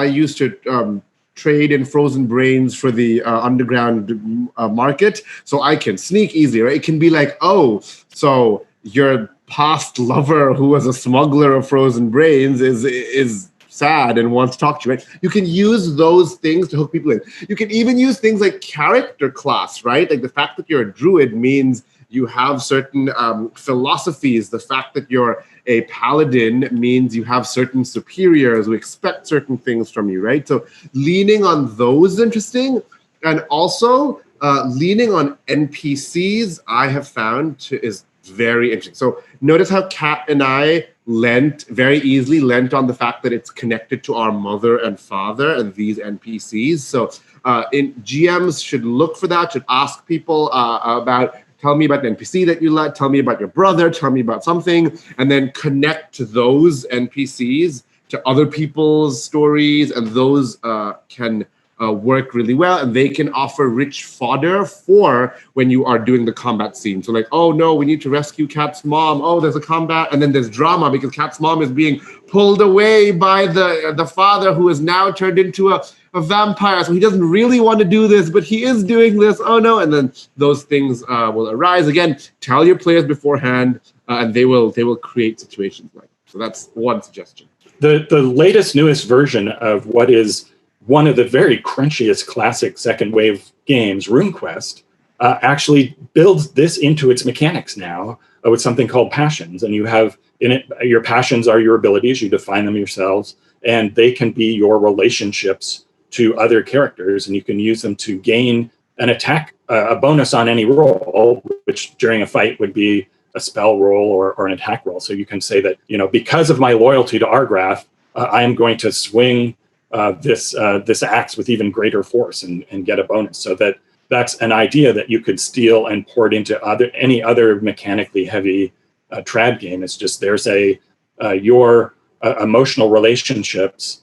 used to trade in frozen brains for the underground market, so I can sneak easily, right? It can be like, oh, so your past lover who was a smuggler of frozen brains is sad and wants to talk to you, right? You can use those things to hook people in. You can even use things like character class, right? Like the fact that you're a druid means you have certain philosophies. The fact that you're a paladin means you have certain superiors who expect certain things from you, right? So leaning on those is interesting. And also leaning on NPCs, I have found is very interesting. So notice how Kat and I very easily lent on the fact that it's connected to our mother and father and these NPCs. So GMs should look for that, should ask people about, tell me about an NPC that you like, tell me about your brother, tell me about something, and then connect those NPCs to other people's stories, and those can work really well, and they can offer rich fodder for when you are doing the combat scene. So like, oh no, we need to rescue Kat's mom. Oh, there's a combat, and then there's drama because Kat's mom is being pulled away by the father who is now turned into a vampire. So he doesn't really want to do this, but he is doing this. Oh no, and then those things will arise. Again, tell your players beforehand, and they will create situations like that. So that's one suggestion. The latest, newest version of what is one of the very crunchiest classic second wave games, RuneQuest, actually builds this into its mechanics now with something called passions. And you have in it, your passions are your abilities, you define them yourselves, and they can be your relationships to other characters, and you can use them to gain an attack, a bonus on any roll, which during a fight would be a spell roll or an attack roll. So you can say that, because of my loyalty to Argrath, I am going to swing this axe with even greater force and get a bonus. So that that's an idea that you could steal and port into any other mechanically heavy trad game. It's just there's your emotional relationships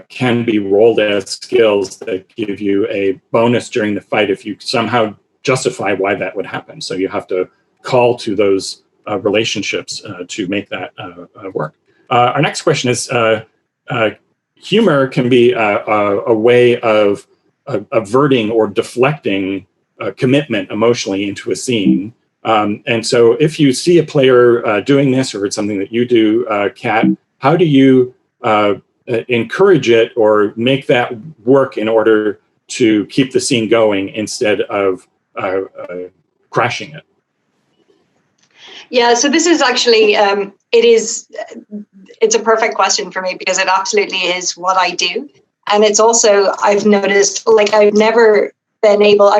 can be rolled as skills that give you a bonus during the fight if you somehow justify why that would happen. So you have to call to those relationships to make that work. Our next question is, humor can be a way of averting or deflecting commitment emotionally into a scene. And so if you see a player doing this, or it's something that you do, Kat, how do you encourage it or make that work in order to keep the scene going instead of crashing it? Yeah, so this is actually, it's a perfect question for me because it absolutely is what I do. And it's also, I've noticed, like I've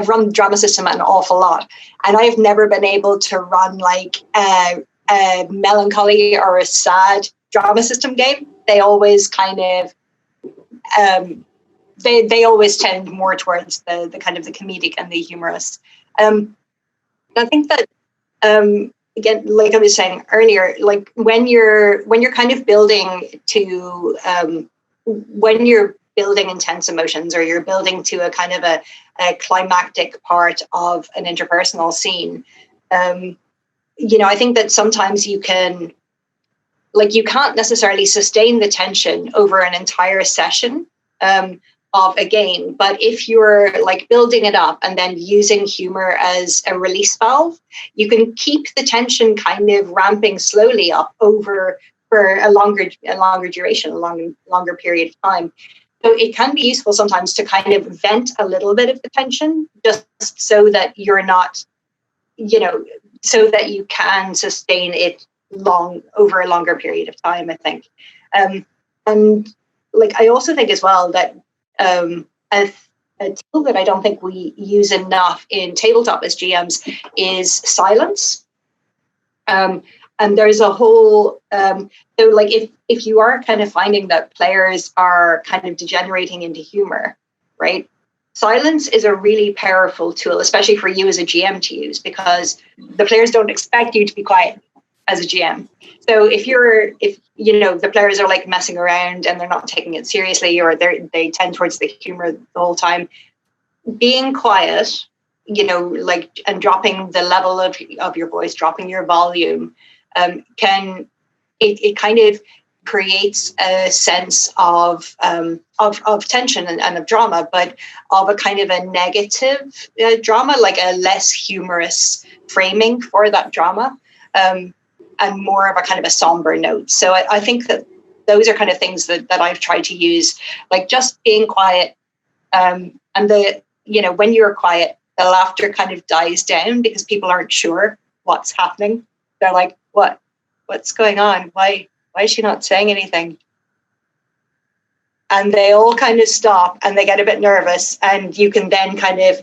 run drama system an awful lot, and I've never been able to run like a melancholy or a sad drama system game. They always kind of, they always tend more towards the kind of the comedic and the humorous. I think that, again, like I was saying earlier, like when you're kind of building to, when you're building intense emotions, or you're building to a kind of a climactic part of an interpersonal scene, I think that sometimes you can't necessarily sustain the tension over an entire session of a game. But if you're like building it up and then using humor as a release valve, you can keep the tension kind of ramping slowly up for a longer duration, a longer period of time. So it can be useful sometimes to kind of vent a little bit of the tension, just so that you're not, so that you can sustain it over a longer period of time, I think. And like, I also think as well that a tool that I don't think we use enough in tabletop as GMs is silence. And there's a whole, so like if you are kind of finding that players are kind of degenerating into humor, right? Silence is a really powerful tool, especially for you as a GM to use, because the players don't expect you to be quiet as a GM. So if the players are like messing around and they're not taking it seriously, or they tend towards the humor the whole time, being quiet, and dropping the level of your voice, dropping your volume, it kind of creates a sense of tension and of drama, but of a kind of a negative drama, like a less humorous framing for that drama, and more of a kind of a somber note. So I think that those are kind of things that I've tried to use, like just being quiet, and when you're quiet, the laughter kind of dies down because people aren't sure what's happening. They're like, what's going on? Why is she not saying anything? And they all kind of stop and they get a bit nervous, and you can then kind of,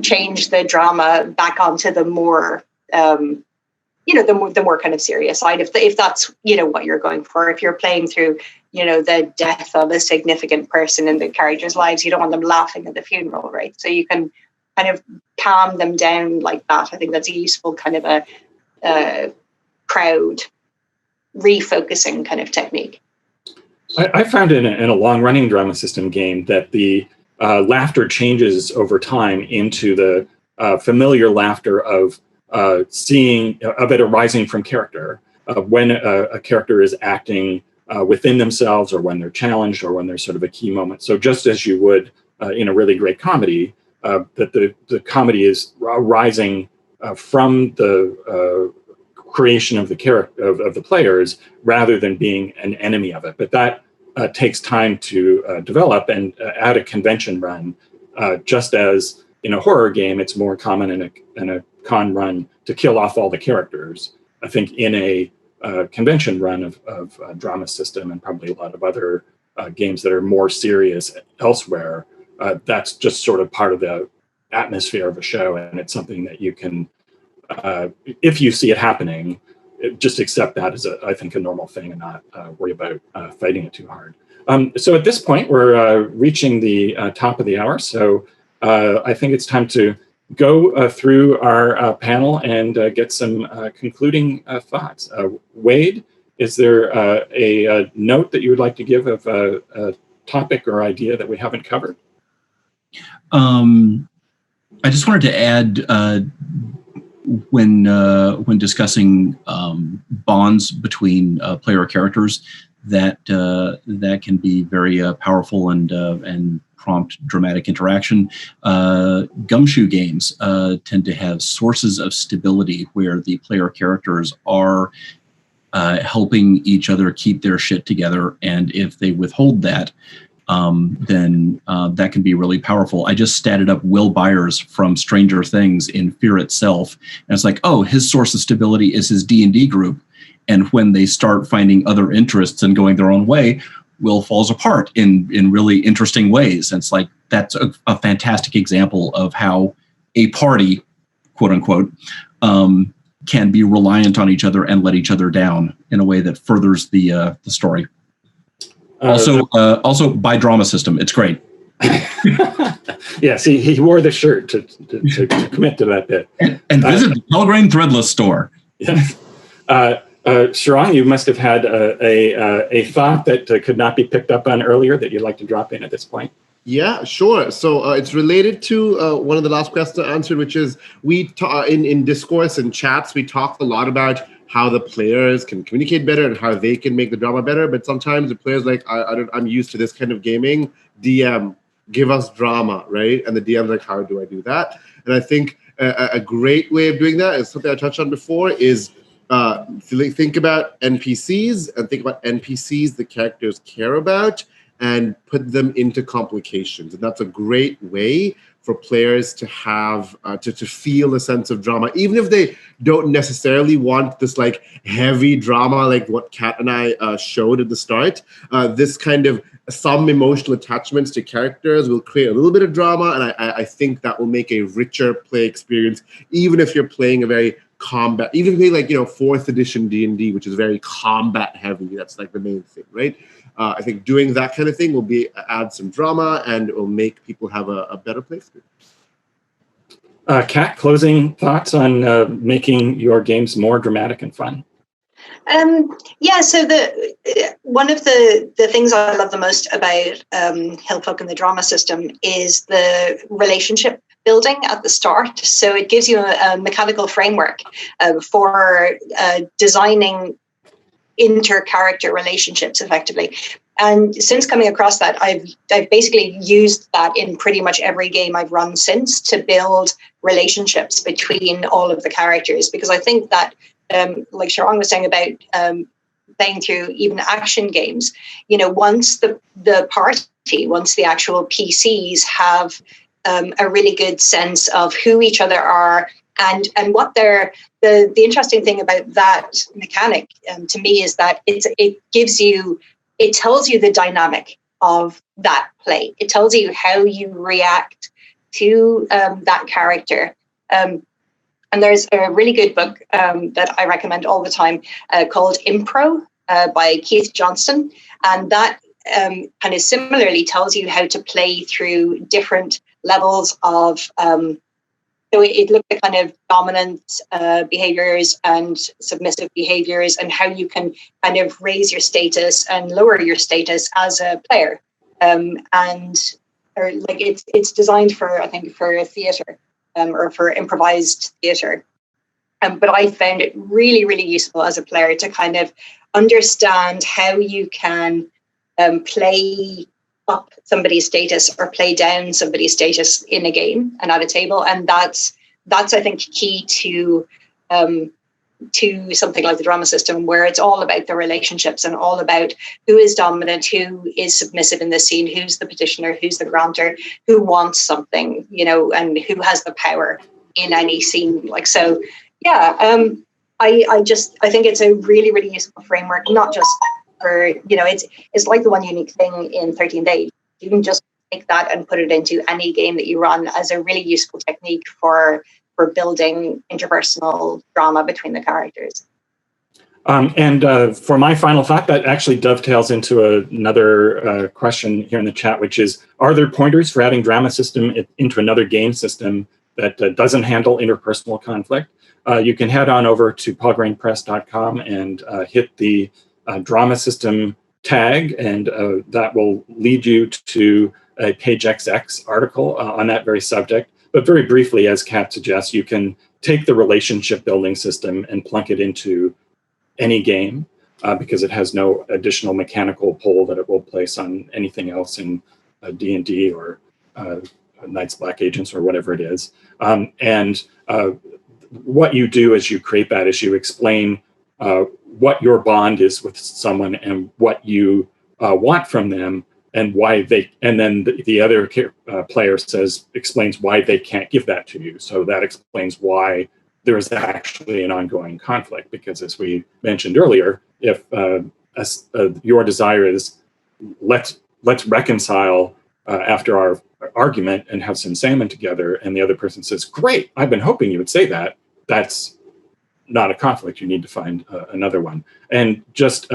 change the drama back onto the more, the more kind of serious side. If that's, what you're going for, if you're playing through, the death of a significant person in the characters' lives, you don't want them laughing at the funeral, right? So you can kind of calm them down like that. I think that's a useful kind of a crowd refocusing kind of technique. I found in a long-running drama system game that the laughter changes over time into the familiar laughter of it arising from character. When a character is acting within themselves, or when they're challenged, or when there's sort of a key moment. So just as you would in a really great comedy, that the comedy is arising from the creation of the character of the players, rather than being an enemy of it. But that takes time to develop. And at a convention run, just as in a horror game, it's more common in a con run to kill off all the characters. I think in a convention run of drama system, and probably a lot of other games that are more serious elsewhere, that's just sort of part of the atmosphere of a show, and it's something that you can, if you see it happening, just accept that as I think a normal thing, and not worry about fighting it too hard. So at this point, we're reaching the top of the hour. So I think it's time to go through our panel and get some concluding thoughts. Wade, is there a note that you would like to give of a topic or idea that we haven't covered? I just wanted to add, when discussing bonds between player characters, that can be very powerful and prompt dramatic interaction. Gumshoe games tend to have sources of stability where the player characters are helping each other keep their shit together, and if they withhold that, then that can be really powerful. I just statted up Will Byers from Stranger Things in Fear Itself, and it's like, oh, his source of stability is his D&D group, and when they start finding other interests and going their own way, Will falls apart in really interesting ways. And it's like, that's a fantastic example of how a party, quote unquote, can be reliant on each other and let each other down in a way that furthers the story. Also, by drama system, it's great. Yes, he wore the shirt to commit to that bit. And visit the Pelgrane Threadless store. Yes. Sharang, you must have had a thought that could not be picked up on earlier that you'd like to drop in at this point. Yeah, sure. So it's related to one of the last questions I answered, which is in discourse and chats, we talk a lot about how the players can communicate better and how they can make the drama better. But sometimes the players like, I'm used to this kind of gaming. DM, give us drama, right? And the DM's like, how do I do that? And I think a great way of doing that is something I touched on before is think about NPCs and think about NPCs the characters care about and put them into complications. And that's a great way for players to have, to feel a sense of drama, even if they don't necessarily want this like heavy drama like what Kat and I showed at the start. This kind of some emotional attachments to characters will create a little bit of drama, and I think that will make a richer play experience, even if you're playing a very combat, even if you like, 4th edition D&D, which is very combat heavy. That's like the main thing, right? I think doing that kind of thing will add some drama and it will make people have a better play experience. Kat, closing thoughts on making your games more dramatic and fun? So one of the things I love the most about Hillfolk and the drama system is the relationship building at the start. So it gives you a mechanical framework for designing inter-character relationships effectively. And since coming across that, I've basically used that in pretty much every game I've run since to build relationships between all of the characters, because I think that like Sharang was saying about playing through even action games, once the party, once the actual PCs have a really good sense of who each other are and what they're, the interesting thing about that mechanic to me is that it tells you the dynamic of that play. It tells you how you react to that character. And there's a really good book that I recommend all the time called Impro by Keith Johnston. And that kind of similarly tells you how to play through different levels of, so it looks at kind of dominant behaviors and submissive behaviors and how you can kind of raise your status and lower your status as a player. It's designed for, I think, for theatre. Or for improvised theatre. But I found it really, really useful as a player to kind of understand how you can play up somebody's status or play down somebody's status in a game and at a table. And that's I think, key to something like the drama system, where it's all about the relationships and all about who is dominant, who is submissive in the scene, who's the petitioner, who's the grantor, who wants something, and who has the power in any scene. I think it's a really, really useful framework, not just for, it's like the one unique thing in 13 Days. You can just take that and put it into any game that you run as a really useful technique for building interpersonal drama between the characters. For my final thought, that actually dovetails into another question here in the chat, which is, are there pointers for adding drama system into another game system that doesn't handle interpersonal conflict? You can head on over to pelgranepress.com and hit the drama system tag, and that will lead you to a Page XX article on that very subject. But very briefly, as Kat suggests, you can take the relationship building system and plunk it into any game because it has no additional mechanical pull that it will place on anything else in D&D or Knights Black Agents or whatever it is. What you do as you create that is you explain what your bond is with someone and what you want from them and why they, and then the other player explains why they can't give that to you. So that explains why there is actually an ongoing conflict, because as we mentioned earlier, if your desire is let's reconcile after our argument and have some salmon together, and the other person says, great, I've been hoping you would say that, that's not a conflict. You need to find another one. And just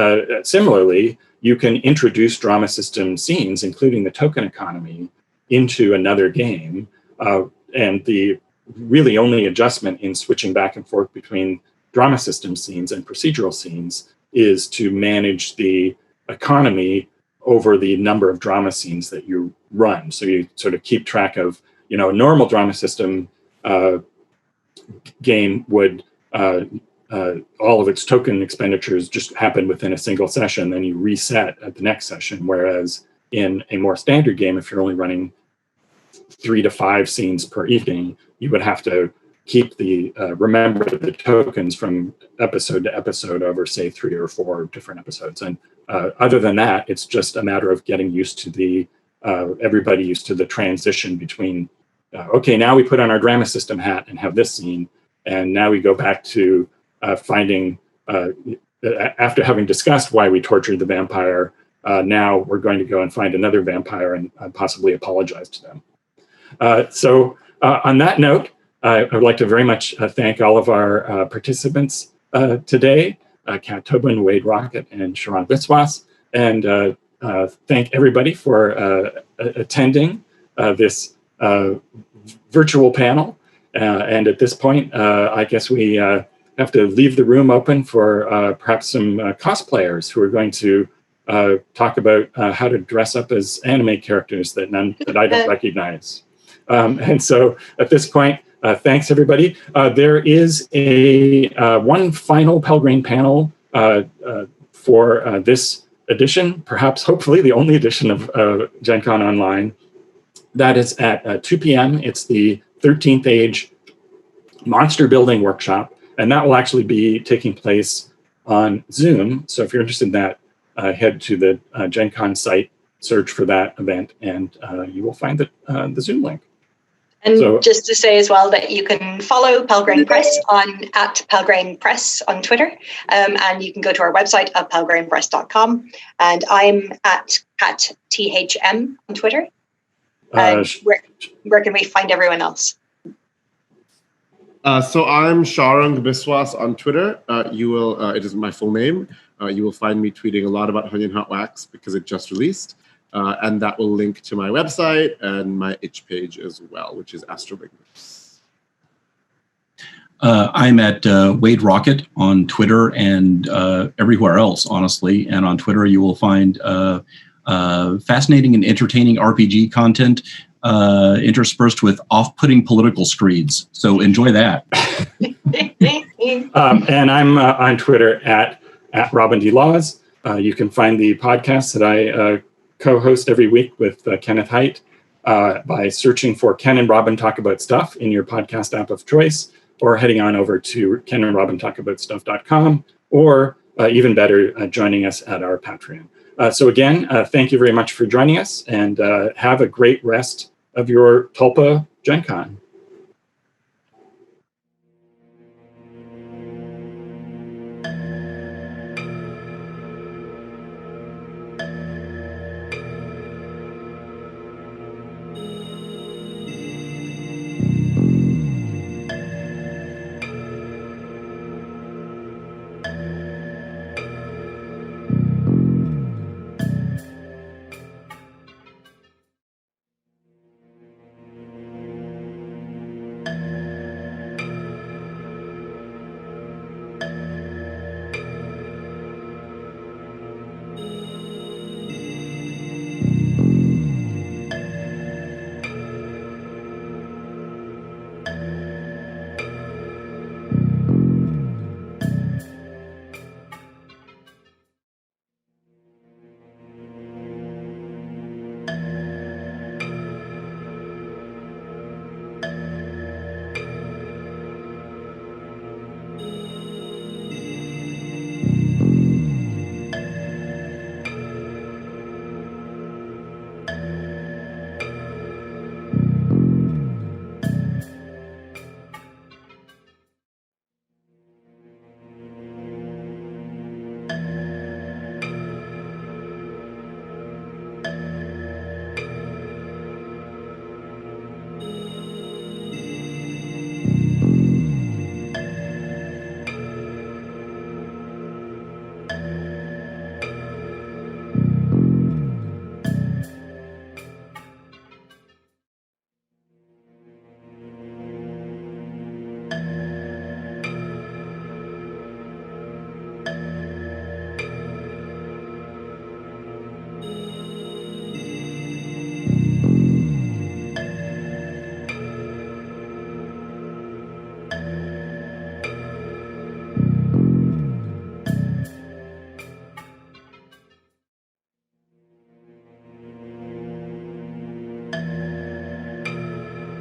similarly, you can introduce drama system scenes, including the token economy, into another game. And the really only adjustment in switching back and forth between drama system scenes and procedural scenes is to manage the economy over the number of drama scenes that you run. So you sort of keep track of, a normal drama system game would, all of its token expenditures just happen within a single session, then you reset at the next session. Whereas in a more standard game, if you're only running 3 to 5 scenes per evening, you would have to keep remember the tokens from episode to episode over, say, 3 or 4 different episodes. And other than that, it's just a matter of getting used to everybody used to the transition between, okay, now we put on our drama system hat and have this scene. And now we go back to finding, after having discussed why we tortured the vampire, now we're going to go and find another vampire and possibly apologize to them. So on that note, I would like to very much thank all of our participants today, Kat Tobin, Wade Rockett, and Sharang Biswas, and thank everybody for attending this virtual panel. And at this point, I guess we have to leave the room open for perhaps some cosplayers who are going to talk about how to dress up as anime characters that I don't recognize. And so at this point, thanks everybody. There is one final Pelgrane panel for this edition, perhaps hopefully the only edition of GenCon Online. That is at 2 p.m. It's the 13th Age Monster Building Workshop, and that will actually be taking place on Zoom. So if you're interested in that, head to the GenCon site, search for that event, and you will find the Zoom link. And just to say as well that you can follow Pelgrane Press at Pelgrane Press on Twitter, and you can go to our website at pelgranepress.com. And I'm at THM on Twitter. Where can we find everyone else? So I'm Sharang Biswas on Twitter. You will, it is my full name. You will find me tweeting a lot about Honey and Hot Wax because it just released. And that will link to my website and my itch page as well, which is Astrobigmus. I'm at Wade Rockett on Twitter and everywhere else, honestly. And on Twitter, you will find fascinating and entertaining RPG content interspersed with off-putting political screeds. So enjoy that. And I'm on Twitter at Robin D. Laws. You can find the podcast that I co-host every week with Kenneth Haidt by searching for Ken and Robin Talk About Stuff in your podcast app of choice, or heading on over to kenandrobintalkaboutstuff.com, or even better, joining us at our Patreon. So again, thank you very much for joining us, and have a great rest of your Tulpa GenCon.